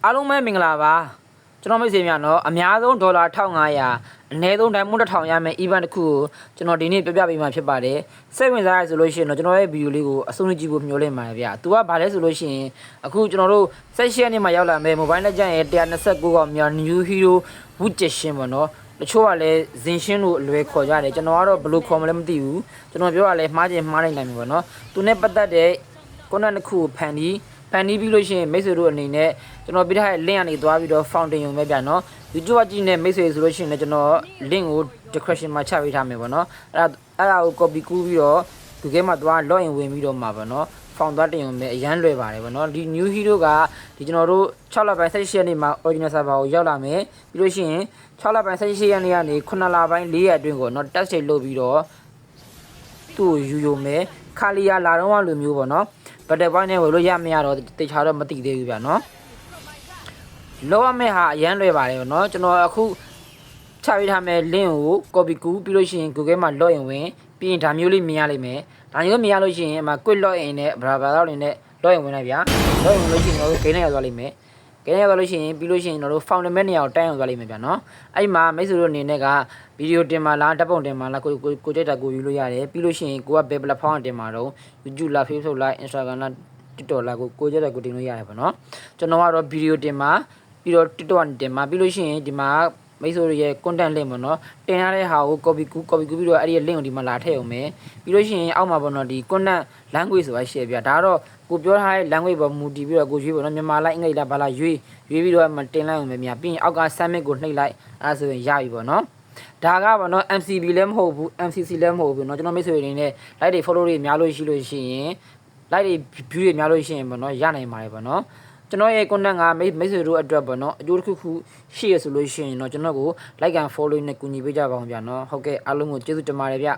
အားလုံးပဲမင်္ဂလာပါကျွန်တော်မိတ်ဆွေများနော်အများဆုံးဒေါ်လာ1500အနည်းဆုံးဒိုင်မွန်1000ရမယ် event တစ်ခုကိုကျွန်တော်ဒီနေ့ပြပြပေးမှာဖြစ်ပါတယ်စိတ်ဝင်စားရဆိုလို့ရှိရင်တော့ကျွန်တော်ရဲ့ဗီဒီယိုလေးကိုအဆုံးကြည့်ဖို့မျှော်လင့်ပါတယ်ဗျာသူကဘာလဲဆိုလို့ရှိရင်အခုကျွန်တော်တို့16ရက်နေ့မှာရောက်လာမယ် Mobile Legends ရဲ့129កောင်မြောက် New Hero Witchin ပေါ့နော်တချို့ကလည်းဇင်ရှင်းလို့အလွယ်ခေါ်ကြတယ်ကျွန်တော်ကတော့ဘယ်လိုခေါ်မလဲမသိဘူးကျွန်တော်ပြောရလဲမှားချင်မှားနိုင်တယ်ပေါ့နော်သူနဲ့ပတ်သက်တဲ့ content တစ်ခုကိုဖန်တီးပြီးလို့ရှိရင်မိတ်ဆွေတို့အနေနဲ့ကျွန်တော်ပြထားတဲ့ link ကနေသွားပြီးတော့ fountain ရုံပဲဗျာနော် YouTube ကြည့်နေမိတ်ဆွေဆိုလို့ရှိရင်လည်းကျွန်တော် link ကို description မှာချပေးထားမယ်ပေါ့နော်အဲ့ဒါကို copy ကူးပြီးတော့ Google မှာသွား login ဝင်ပြီးတော့မှာပေါ့နော် found သွားတင်ရုံပဲအရန်လွယ်ပါတယ်ပေါ့နော်ဒီ new hero ကဒီကျွန်တော်တို့6လပိုင်း18ရက်နေ့မှာ original server ကိုရောက်လာမယ်ပြီးလို့ရှိရင်6လပိုင်း18ရက်နေ့ကနေ9လပိုင်း4ရက်အတွင်းကိုနော် test တွေလုပ်ပြီးတော့သူ့ကိုယူမယ်ခါလီယာလာတော့လိုမျိုးပေါ့နော်ဘတ်တယ်ပိုင်းနဲ့ဝယ်လို့ရမရတော့တေချာတော့မသိသေးဘူးဗျာနော်လောရမယ့်ဟာအရန်လွယ်ပါတယ်ဗောနော်ကျွန်တော်အခုချပေးထားမယ် link ကို copy ကူးပြီးလို့ရှိရင် Google မှာ login ဝင်ပြီးရင်ဒါမျိုးလေးမြင်ရလိမ့်မယ်ဒါမျိုးမြင်ရလို့ရှိရင်အမှ quick login နဲ့ browser တွေနဲ့ login ဝင်လိုက်ဗျာ login ဝင်လို့ရှိရင်ကျွန်တော်တို့ game နဲ့ရောက်သွားလိမ့်မယ်game နဲ့ရောက်သွားလို့ရှိရင်ပြီးလို့ရှိရင်ကျွန်တော်တို့ fountain မဲ့နေရာကိုတိုင်းအောင်သွားလိမ့်မယ်ဗျာနော်အဲ့မှာမိတ်ဆွေတို့အနေနဲ့ကဗီဒီယိုတင်မှာလားဓာတ်ပုံတင်မှာလားကိုကြိုက်တာကိုယူလို့ရတယ်ပြီးလို့ရှိရင်ကိုကဘယ် platform တင်မှာတော့ YouTube လား Facebook လား Instagram လား TikTok လားကိုကြိုက်တာကိုတင်လို့ရတယ်ပေါ့နော်ကျွန်တော်ကတော့ဗီဒီယိုတင်မှာပြီးတော့ TikTok ကနေတင်မှာပြီးလို့ရှိရင်ဒီမှာမိတ်ဆွေတို့ရဲ့ content link ပေါ့နော်တင်ရတဲ့ဟာကို copy ကူးပြီးတော့အဲ့ဒီ link ကိုဒီမှာလာထည့်အောင်မယ်ပြီးလို့ရှိရင်အောက်မှာပေါ့နော်ဒီ content language ဆိုတာရှိရပြဒါကတော့ကိုပြောထားတဲ့ language ပေါ်မူတည်ပြီးတော့ကိုရွေးပေါ့နော်မြန်မာလိုက်အင်္ဂလိပ်လားဘာလားရွေးပြီးတော့မှတင်လိုက်အောင်ပဲမြပြီးရင်အောက်က submit ကိုနှိပ်လိုက်အဲ့ဆိုရင်ရပြီပေါ့နော်ဒါကပေါ့နော် MCB လည်းမဟုတ်ဘူး MCC လည်းမဟုတ်ဘူးเนาะကျွန်တော်မိတ်ဆွေတွေနေနဲ့ like တွေ follow တွေများလို့ရှိလို့ရှိရင် like တွေ view တွေများလို့ရှိရင်ပေါ့နော်ရနိုင်ပါတယ်ပေါ့နော်ကျွန်တော်ရဲ့ content ကမိတ်ဆွေတို့အတွက်ပေါ့နော်အကျိုးတစ်ခုခုရှိရဆိုလို့ရှိရင်เนาะကျွန်တော်ကို like and follow နဲ့ကူညီပေးကြပါအောင်ဗျာเนาะဟုတ်ကဲ့အားလုံးကိုကျေးဇူးတင်ပါတယ်ဗျ